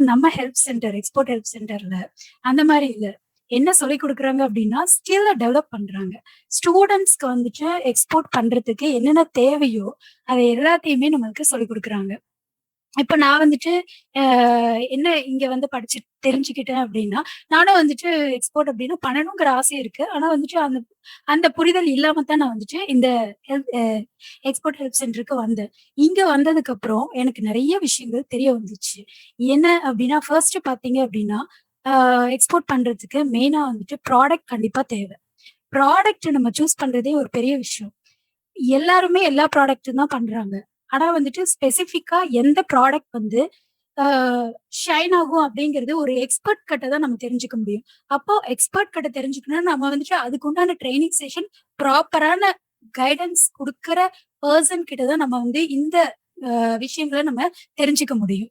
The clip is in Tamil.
நம்ம ஹெல்ப் சென்டர், எக்ஸ்போர்ட் ஹெல்ப் சென்டர்ல அந்த மாரி இல்ல. என்ன சொல்லிக் குடுக்குறாங்க அப்டின்னா, ஸ்கில்ல டெவலப் பண்றாங்க. ஸ்டூடண்ட்ஸ்க்கு வந்துட்டு எக்ஸ்போர்ட் பண்றதுக்கு என்னென்ன தேவையோ, அத எல்லாத்தையுமே நம்மளுக்கு சொல்லிக் குடுக்குறாங்க. இப்ப நான் வந்துட்டு அ என்ன இங்க வந்து படிச்சு தெரிஞ்சுக்கிட்டேன் அப்டின்னா, நானும் வந்துட்டு எக்ஸ்போர்ட் அப்டின்னா பண்ணணுங்கிற ஆசை இருக்கு. ஆனா வந்துட்டு அந்த அந்த புரிதல் இல்லாம தான் நான் வந்துட்டு இந்த ஹெல்ப் எக்ஸ்போர்ட் ஹெல்ப் சென்டருக்கு வந்தேன். இங்க வந்ததுக்கப்புறம் எனக்கு நெறைய விஷயங்கள் தெரிய வந்துச்சு. என்ன அப்டின்னா, ஃபர்ஸ்ட்டு பார்த்தீங்க அப்டின்னா, எக்ஸ்போர்ட் பண்றதுக்கு மெயினா வந்துட்டு ப்ராடக்ட் கண்டிப்பா தேவ. ப்ராடக்ட் நம்ம சூஸ் பண்றதே ஒரு பெரிய விஷயம். எல்லாருமே எல்லா ப்ராடக்ட்டும் தான் பண்றாங்க. ஆனா வந்துட்டு ஸ்பெசிஃபிக்கா எந்த ப்ராடக்ட் வந்து ஆ ஷைன் ஆகும் அப்படிங்கிறது ஒரு எக்ஸ்பர்ட் கிட்ட தான் நம்ம தெரிஞ்சுக்க முடியும். அப்போ எக்ஸ்பர்ட் கிட்ட தெரிஞ்சுக்கணும்னா நம்ம வந்துட்டு அதுக்கு உண்டான ட்ரெய்னிங் செஷன் ப்ராப்பரான கைடன்ஸ் குடுக்குற பெர்சன் கிட்ட தான் நம்ம வந்து இந்த விஷயங்கள நம்ம தெரிஞ்சுக்க முடியும்.